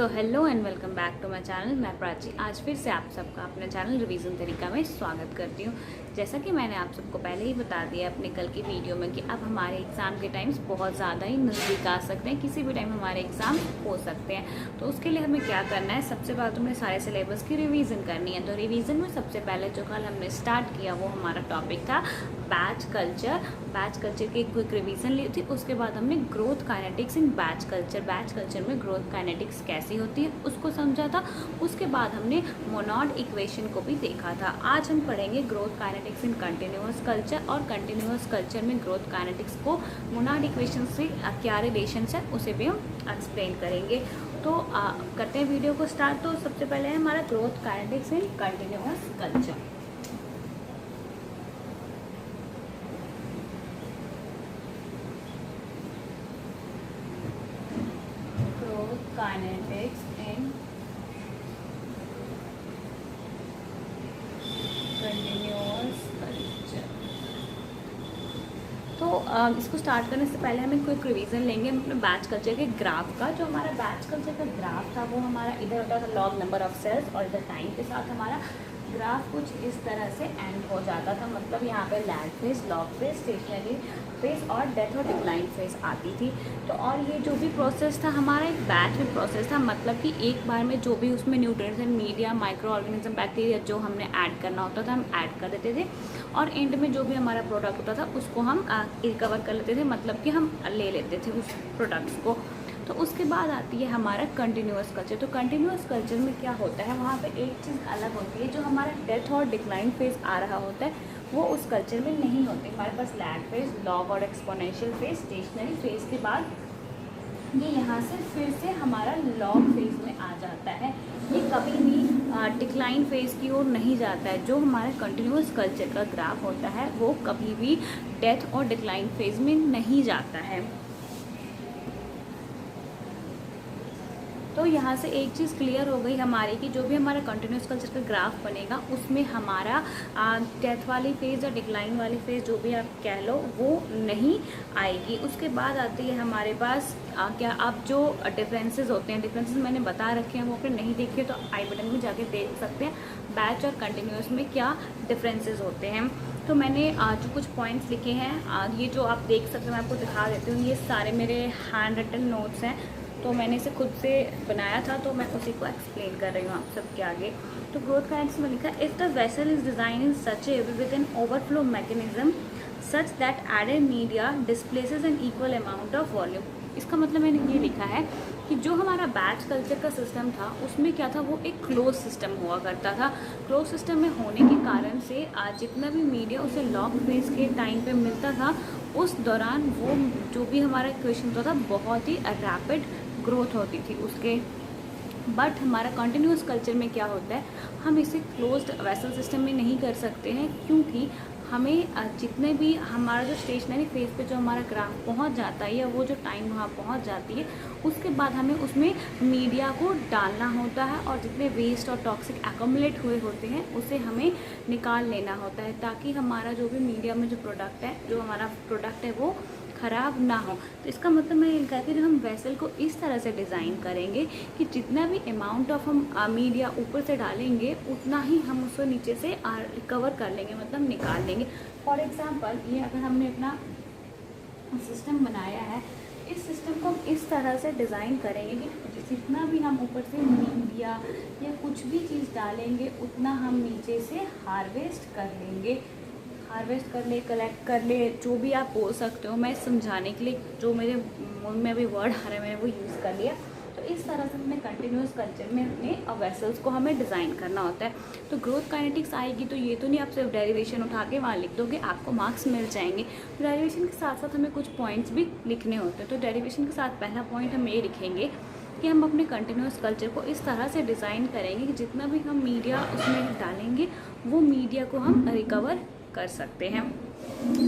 So hello and welcome back to my channel. मैं प्राची आज फिर से आप सबका अपने चैनल रिवीजन तरीका में स्वागत करती हूँ। जैसा कि मैंने आप सबको पहले ही बता दिया अपने कल की वीडियो में कि अब हमारे एग्ज़ाम के टाइम्स बहुत ज़्यादा ही नज़दीक आ सकते हैं, किसी भी टाइम हमारे एग्ज़ाम हो सकते हैं। तो उसके लिए हमें क्या करना है, सबसे पहले तो हमें सारे सिलेबस की रिवीजन करनी है। तो रिवीजन में सबसे पहले जो कल हमने स्टार्ट किया वो हमारा टॉपिक था बैच कल्चर। बैच कल्चर की एक क्विक रिवीजन ली थी। उसके बाद हमने ग्रोथ काइनेटिक्स इन बैच कल्चर में ग्रोथ काइनेटिक्स कैसी होती है उसको समझा था। उसके बाद हमने मोनोड इक्वेशन को भी देखा था। आज हम पढ़ेंगे ग्रोथ काइनेटिक्स इन कंटिन्यूअस कल्चर, और कंटिन्यूअस कल्चर में ग्रोथ काइनेटिक्स को मोनोड इक्वेशन से क्या रिलेशन है उसे भी हम एक्सप्लेन करेंगे। तो करते हैं वीडियो को स्टार्ट। तो सबसे पहले है हमारा ग्रोथ काइनेटिक्स इन कंटिन्यूअस कल्चर। काइनेटिक्स इन कंटिन्यूअस कल्चर। तो इसको स्टार्ट करने से पहले हम एक क्विक रिवीजन लेंगे हम अपने बैच कल्चर के ग्राफ का। जो हमारा बैच कल्चर का ग्राफ था वो हमारा इधर होता था लॉग नंबर ऑफ सेल्स, और इधर टाइम के साथ हमारा ग्राफ कुछ इस तरह से एंड हो जाता था। मतलब यहाँ पे lag phase, log phase, stationary phase और डेथ और डिक्लाइन फेज आती थी। तो और ये जो भी प्रोसेस था हमारा एक बैच में प्रोसेस था, मतलब कि एक बार में जो भी उसमें nutrients and media, micro organism, bacteria जो हमने ऐड करना होता था हम ऐड कर देते थे, और एंड में जो भी हमारा प्रोडक्ट होता था उसको हम रिकवर कर लेते थे, मतलब कि हम ले लेते थे उस प्रोडक्ट्स को। तो उसके बाद आती है हमारा कंटिन्यूअस कल्चर। तो कंटिन्यूअस कल्चर में क्या होता है, वहाँ पे एक चीज़ अलग होती है, जो हमारा डेथ और डिक्लाइन फेज आ रहा होता है वो उस कल्चर में नहीं होते। हमारे पास लैग फेज, लॉग और एक्सपोनेंशियल फेज, स्टेशनरी फेज के बाद ये यहाँ से फिर से हमारा लॉग फेज में आ जाता है। ये कभी भी डिक्लाइन फेज की ओर नहीं जाता है। जो हमारा कंटिन्यूअस कल्चर का ग्राफ होता है वो कभी भी डेथ और डिक्लाइन फेज में नहीं जाता है। तो यहाँ से एक चीज़ क्लियर हो गई हमारी कि जो भी हमारा कंटिन्यूअस कल्चर का ग्राफ बनेगा उसमें हमारा डेथ वाली फेज़ या डिक्लाइन वाली फेज़ जो भी आप कह लो वो नहीं आएगी। उसके बाद आती है हमारे पास क्या अब जो डिफरेंसेस होते हैं, डिफरेंसेस मैंने बता रखे हैं, वो आपने नहीं देखे तो आई बटन में जाके देख सकते हैं बैच और कंटिन्यूअस में क्या डिफरेंसेस होते हैं। तो मैंने जो कुछ पॉइंट्स लिखे हैं ये जो आप देख सकते हैं, मैं आपको दिखा देती हूँ। ये सारे मेरे हैंड रिटन नोट्स हैं, तो मैंने इसे खुद से बनाया था, तो मैं उसी को एक्सप्लेन कर रही हूँ आप सबके आगे। तो ग्रोथ काइनेटिक्स में लिखा है, if the vessel is design in such a way with an overflow mechanism such that added media displaces an equal amount of volume. इसका मतलब मैंने ये लिखा है कि जो हमारा बैच कल्चर का सिस्टम था उसमें क्या था, वो एक क्लोज सिस्टम हुआ करता था। क्लोज सिस्टम में होने के कारण से जितना भी मीडिया उसे लॉग फेज के टाइम पे मिलता था उस दौरान वो जो भी हमारा इक्वेशन होता था बहुत ही रैपिड ग्रोथ होती थी उसके। बट हमारा कंटिन्यूअस कल्चर में क्या होता है, हम इसे क्लोज्ड वेसल सिस्टम में नहीं कर सकते हैं, क्योंकि हमें जितने भी हमारा जो स्टेशनरी फेज पे जो हमारा ग्राफ पहुंच जाता है या वो जो टाइम वहाँ पहुंच जाती है उसके बाद हमें उसमें मीडिया को डालना होता है, और जितने वेस्ट और टॉक्सिक एक्यूमुलेट हुए होते हैं उसे हमें निकाल लेना होता है, ताकि हमारा जो भी मीडिया में जो प्रोडक्ट है, जो हमारा प्रोडक्ट है वो ख़राब ना हो। तो इसका मतलब मैं ये कहती हूँ, जब हम वेसल को इस तरह से डिज़ाइन करेंगे कि जितना भी अमाउंट ऑफ हम मीडिया ऊपर से डालेंगे उतना ही हम उसको नीचे से रिकवर कर लेंगे, मतलब निकाल लेंगे। फॉर एग्ज़ाम्पल ये अगर हमने अपना सिस्टम बनाया है, इस सिस्टम को हम इस तरह से डिज़ाइन करेंगे कि जितना भी हम ऊपर से मीडिया या कुछ भी चीज़ डालेंगे उतना हम नीचे से हार्वेस्ट कर लेंगे, हार्वेस्ट कर ले, कलेक्ट कर ले, जो भी आप बोल सकते हो। मैं समझाने के लिए जो मेरे मुंह में अभी वर्ड आ रहा है मैंने वो यूज़ कर लिया। तो इस तरह से अपने कंटिन्यूअस कल्चर में अपने वेसल्स को हमें डिज़ाइन करना होता है। तो ग्रोथ काइनेटिक्स आएगी तो ये तो नहीं आप सिर्फ डेरिवेशन उठा के वहाँ लिख दोगे, आपको मार्क्स मिल जाएंगे। तो डेरिवेशन के साथ साथ हमें कुछ पॉइंट्स भी लिखने होते हैं। तो डेरिवेशन के साथ पहला पॉइंट हम ये लिखेंगे कि हम अपने कंटिन्यूअस कल्चर को इस तरह से डिज़ाइन करेंगे कि जितना भी हम मीडिया उसमें डालेंगे वो मीडिया को हम रिकवर कर सकते हैं।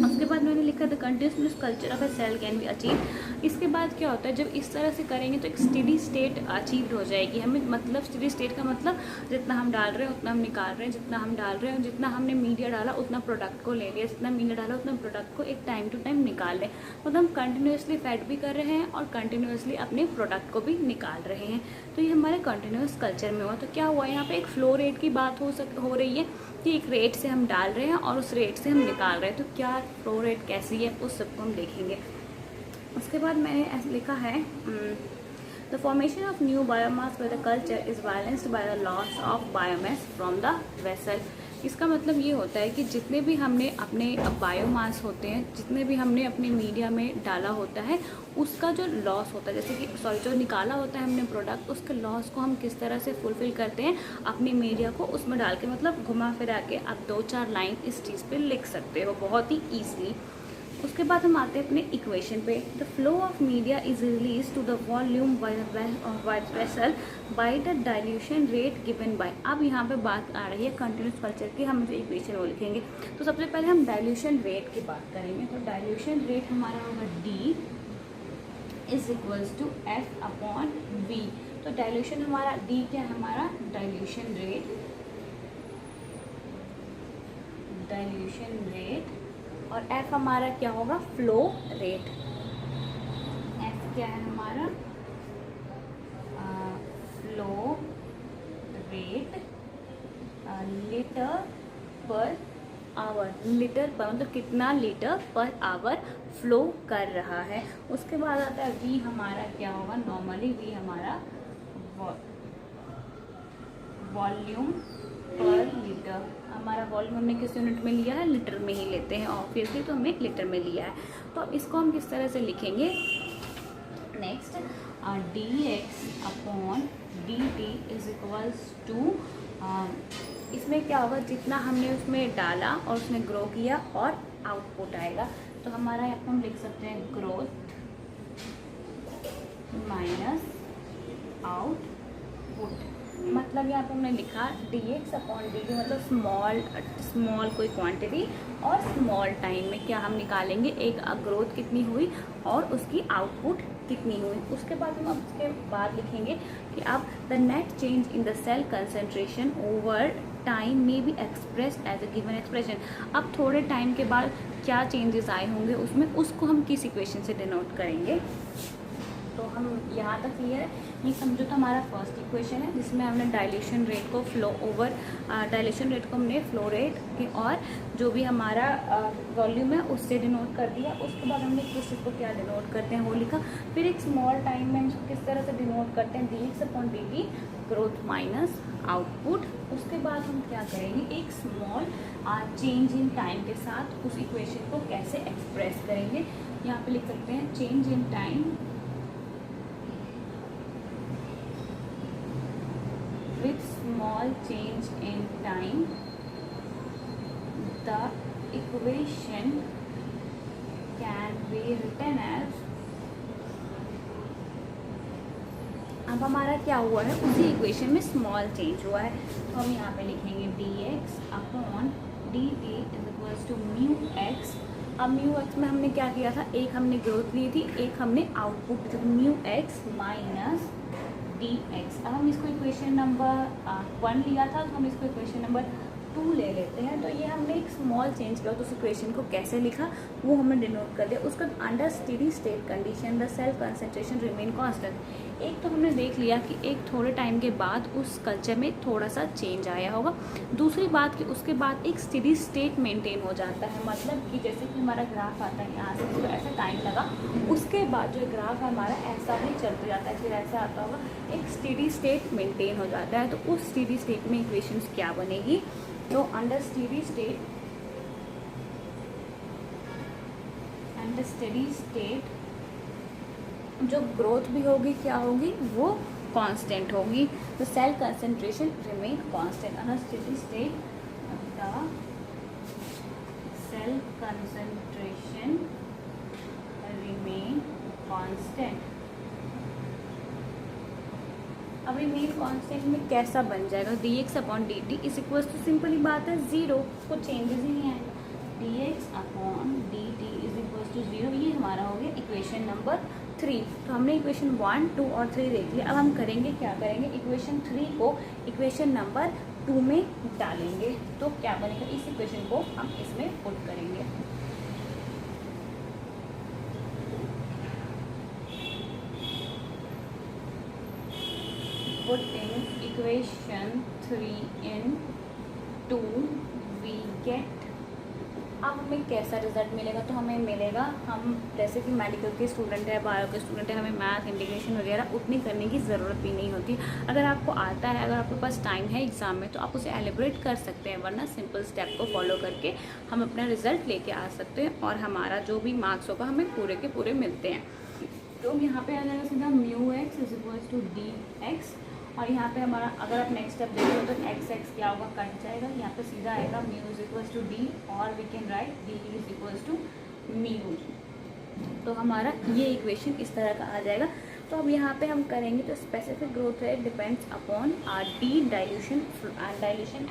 उसके बाद मैंने लिखा the continuous culture of a cell can be achieve. इसके बाद क्या होता है, जब इस तरह से करेंगे तो एक स्टेडी स्टेट अचीव हो जाएगी हमें। मतलब स्टेडी स्टेट का मतलब जितना हम डाल रहे हैं उतना हम निकाल रहे हैं, जितना हम डाल रहे हैं, जितना हमने मीडिया डाला उतना प्रोडक्ट को ले लिया, जितना मीडिया डाला उतना प्रोडक्ट को एक टाइम टू टाइम निकाल लें। मतलब हम कंटिन्यूसली फैट भी कर रहे हैं और कंटिन्यूसली अपने प्रोडक्ट को भी निकाल रहे हैं। तो ये हमारे कंटिन्यूस कल्चर में हुआ। तो क्या हुआ, यहाँ पे एक फ्लो रेट की बात हो रही है कि एक रेट से हम डाल रहे हैं और उस रेट से हम निकाल रहे हैं। तो क्या फ्लो रेट कैसी है उस सबको हम देखेंगे। उसके बाद मैंने ऐसे लिखा है the formation of new biomass by the culture is balanced by the loss of biomass from the vessel. इसका मतलब ये होता है कि जितने भी हमने अपने बायोमास होते हैं, जितने भी हमने अपने मीडिया में डाला होता है, उसका जो लॉस होता है, जैसे कि जो निकाला होता है हमने प्रोडक्ट, उसके लॉस को हम किस तरह से फुलफिल करते हैं अपनी मीडिया को उसमें डाल के। मतलब घुमा फिरा के आप 2-4 लाइन इस चीज़ पे लिख सकते हो बहुत ही ईजिली। उसके बाद हम आते हैं अपने इक्वेशन पे। The flow of media is release to the volume by vessel by the dilution rate given by. अब यहाँ पे बात आ रही है कंटिन्यूस कल्चर की, हम जो इक्वेशन वो लिखेंगे। तो सबसे पहले हम डाइल्यूशन रेट की बात करेंगे। तो डाइल्यूशन रेट हमारा होगा D is equals to F/V। तो डाइल्यूशन हमारा D क्या है, हमारा डाइल्यूशन रेट और F हमारा क्या होगा, फ्लो रेट। F क्या है हमारा, flow rate litre per hour. Litre पर मतलब कितना लीटर पर आवर फ्लो कर रहा है। उसके बाद आता है V हमारा क्या होगा, नॉर्मली V हमारा वॉल्यूम पर लीटर। हमारा वॉल्यूम हमने किस यूनिट में लिया है, लीटर में ही लेते हैं ऑब्वियसली, तो हमने लीटर में लिया है। तो अब इसको हम किस तरह से लिखेंगे, next dx/dt is equals to, इसमें क्या होगा, जितना हमने उसमें डाला और उसने ग्रो किया और आउटपुट आएगा। तो हमारा यहाँ पर हम लिख सकते हैं ग्रोथ माइनस आउटपुट। मतलब यहाँ पर हमने लिखा dx/dt मतलब स्मॉल कोई क्वांटिटी और स्मॉल टाइम में क्या हम निकालेंगे, एक ग्रोथ कितनी हुई और उसकी आउटपुट कितनी हुई। उसके बाद हम उसके बाद लिखेंगे कि अब the net change in the cell concentration over time may be expressed as a given expression. अब थोड़े टाइम के बाद क्या चेंजेस आए होंगे उसमें, उसको हम किस इक्वेशन से डिनोट करेंगे। तो हम यहाँ तक क्लियर है। ये समझो तो हमारा फर्स्ट इक्वेशन है जिसमें हमने डाइल्यूशन रेट को डाइल्यूशन रेट को हमने फ्लो रेट के और जो भी हमारा वॉल्यूम है उससे डिनोट कर दिया। उसके बाद हमने किस चीज़ को क्या डिनोट करते हैं वो लिखा। फिर एक स्मॉल टाइम में हम इसको किस तरह से डिनोट करते हैं, dx/dt ग्रोथ माइनस आउटपुट। उसके बाद हम क्या करेंगे, एक स्मॉल चेंज इन टाइम के साथ उस इक्वेशन को कैसे एक्सप्रेस करेंगे। यहाँ पे लिख सकते हैं change in time with small change in time, the equation can be written as। अब हमारा क्या हुआ है, उसी इक्वेशन में स्मॉल चेंज हुआ है तो हम यहाँ पे लिखेंगे dx/dt is equals to mu x. अब म्यू एक्स में हमने क्या किया था, एक हमने ग्रोथ ली थी, एक हमने output, mu x minus dx। अब हम इसको इक्वेशन नंबर 1 लिया था तो हम इसको इक्वेशन नंबर 2 ले लेते हैं। तो ये हमने एक स्मॉल चेंज किया तो उस इक्वेशन को कैसे लिखा वो हमने डिनोट कर दिया। उसका under steady state condition the cell concentration remain constant. एक तो हमने देख लिया कि एक थोड़े टाइम के बाद उस कल्चर में थोड़ा सा चेंज आया होगा। दूसरी बात कि उसके बाद एक स्टेडी स्टेट मेंटेन हो जाता है, मतलब कि जैसे कि हमारा ग्राफ आता है यहाँ से इसको ऐसा टाइम लगा, उसके बाद जो ग्राफ हमारा ऐसा ही चलता जाता है, फिर ऐसा आता होगा, एक स्टेडी स्टेट मेंटेन हो जाता है। तो उस स्टेडी स्टेट में इक्वेशंस क्या बनेगी, तो अंडर स्टेडी स्टेट जो ग्रोथ भी होगी क्या होगी, वो कांस्टेंट होगी। तो cell concentration remain constant. Under steady state the cell concentration remain constant. अब रिमेन कांस्टेंट में कैसा बन जाएगा, dx/dt is equal to, simply बात है 0, कुछ चेंजेस ही नहीं आएगा। dx upon dt is equal to 0। ये हमारा हो गया इक्वेशन नंबर 3। तो हमने इक्वेशन 1, 2 और 3 देख लिया। अब हम करेंगे क्या करेंगे, इक्वेशन 3 को इक्वेशन नंबर 2 में डालेंगे। तो क्या बनेगा, इस इक्वेशन को हम इसमें पुट करेंगे। Putting equation 3 in 2 we get, अब हमें कैसा रिजल्ट मिलेगा, तो हमें मिलेगा, हम जैसे कि मेडिकल के स्टूडेंट है, बायो के स्टूडेंट है, हमें मैथ इंटीग्रेशन वगैरह उतनी करने की ज़रूरत भी नहीं होती। अगर आपको आता है, अगर आपके पास टाइम है एग्ज़ाम में, तो आप उसे एलिब्रेट कर सकते हैं, वरना सिंपल स्टेप को फॉलो करके हम अपना रिजल्ट लेके आ सकते हैं और हमारा जो भी मार्क्स होगा हमें पूरे के पूरे मिलते हैं। तो यहाँ पे आ जाएगा सीधा mu x is equals to D x, और यहाँ पे हमारा अगर आप नेक्स्ट स्टेप देखो तो एक्स क्या होगा, कट जाएगा। यहाँ पे सीधा आएगा mu is equals to D, और we can write D is equals to mu. तो हमारा ये इक्वेशन इस तरह का आ जाएगा। तो अब यहाँ पे हम करेंगे तो specific growth rate depends upon D dilution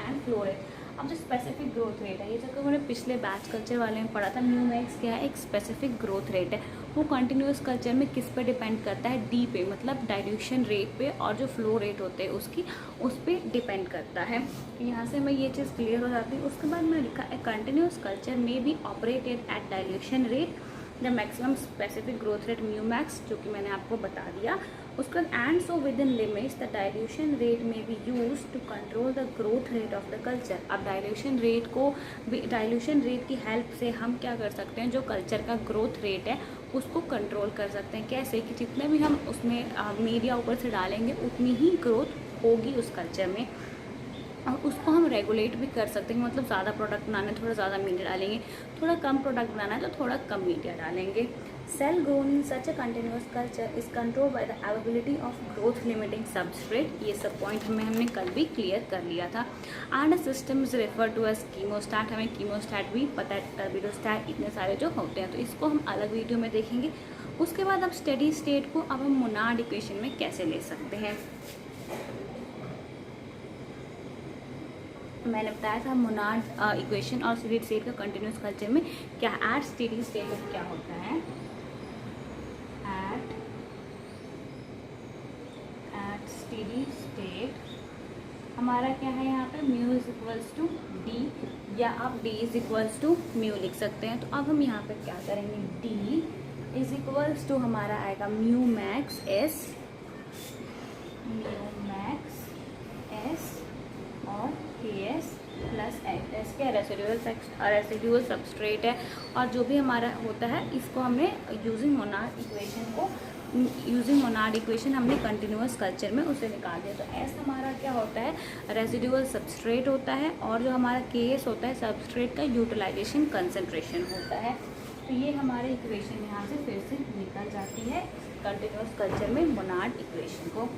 and flow rate. अब जो स्पेसिफिक ग्रोथ रेट है, ये जो हमने पिछले बैच कल्चर वाले में पढ़ा था, म्यू मैक्स क्या है, एक स्पेसिफिक ग्रोथ रेट है। वो कंटिन्यूस कल्चर में किस पे डिपेंड करता है, डी पे, मतलब डाइल्यूशन रेट पे, और जो फ्लो रेट होते हैं उसकी, उस पर डिपेंड करता है। तो यहाँ से हमें ये चीज़ क्लियर हो जाती है। उसके बाद मैंने लिखा है continuous culture may be operated at dilution rate the maximum specific growth rate mu max, जो कि मैंने आपको बता दिया। उसका and so within limits the dilution rate may be used to control the growth rate of the culture. अब dilution rate की help से हम क्या कर सकते हैं, जो कल्चर का ग्रोथ रेट है उसको कंट्रोल कर सकते हैं। कैसे कि जितने भी हम उसमें मीडिया ऊपर से डालेंगे उतनी ही ग्रोथ होगी उस कल्चर में, और उसको हम रेगुलेट भी कर सकते हैं। मतलब ज़्यादा प्रोडक्ट बनाना है, थोड़ा ज़्यादा मीडिया डालेंगे, थोड़ा कम प्रोडक्ट बनाना है तो थोड़ा कम मीडिया डालेंगे। Cell grown in such a continuous culture is control by the availability of growth limiting substrate. ये सब पॉइंट हमने कल भी क्लियर कर लिया था। And system is refer to as chemostat. हमें कीमोस्टैट भी पता है, टर्बिडोस्टैट, इतने सारे जो होते हैं, तो इसको हम अलग वीडियो में देखेंगे। उसके बाद अब स्टेडी स्टेट को अब हम मोनाड इक्वेशन में कैसे ले सकते हैं। मैंने बताया था मोनाड इक्वेशन और स्टेडी स्टेट का कंटिन्यूस कल्चर में क्या, एट स्टेडी स्टेट क्या होता है, एट स्टेडी स्टेट हमारा क्या है, यहाँ पे mu is equals to D, या आप D is equals to mu लिख सकते हैं। तो अब हम यहाँ पे क्या करेंगे, डी इज इक्वल्स टू हमारा आएगा म्यू मैक्स एस, और के एस प्लस एक्स। एस क्या रेसिड्यूअल सबस्ट्रेट है, और जो भी हमारा होता है इसको हमने यूजिंग मोनाड इक्वेशन हमने कंटिन्यूअस कल्चर में उसे निकाल दिया। तो एस हमारा क्या होता है, रेसिड्यूअल सबस्ट्रेट होता है, और जो हमारा के एस होता है सबस्ट्रेट का यूटिलाइजेशन कंसंट्रेशन होता है। तो ये हमारे इक्वेशन यहाँ से फिर से निकल जाती है कंटिन्यूअस कल्चर में मोनाड इक्वेशन को।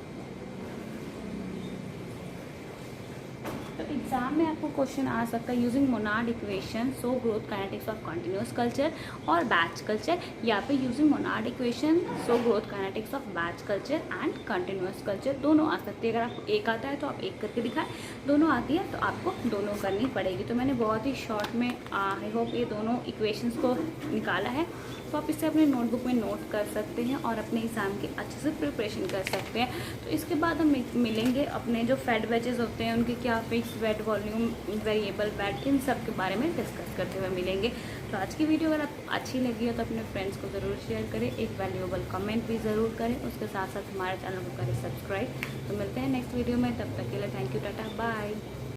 तो एग्जाम में आपको क्वेश्चन आ सकता है using Monod equation so growth kinetics of continuous culture और बैच कल्चर, या पे using Monod equation so growth kinetics of batch culture and continuous culture. दोनों आ सकती है। अगर आपको एक आता है तो आप एक करके दिखाएं, दोनों आती है तो आपको दोनों करनी पड़ेगी। तो मैंने बहुत ही शॉर्ट में आई होप ये दोनों इक्वेशंस को निकाला है। तो आप इसे अपने नोटबुक में नोट कर सकते हैं और अपने एग्ज़ाम की अच्छे से प्रिपरेशन कर सकते हैं। तो इसके बाद हम मिलेंगे अपने जो फेड बैचेस होते हैं उनके क्या fix weight, volume, variable weight, इन सब के बारे में डिस्कस करते हुए मिलेंगे। तो आज की वीडियो अगर आपको अच्छी लगी हो तो अपने फ्रेंड्स को ज़रूर शेयर करें, एक वैल्यूएबल कमेंट भी ज़रूर करें, उसके साथ साथ हमारे चैनल को करें सब्सक्राइब। तो मिलते हैं नेक्स्ट वीडियो में, तब तक के लिए थैंक यू, टाटा, बाय।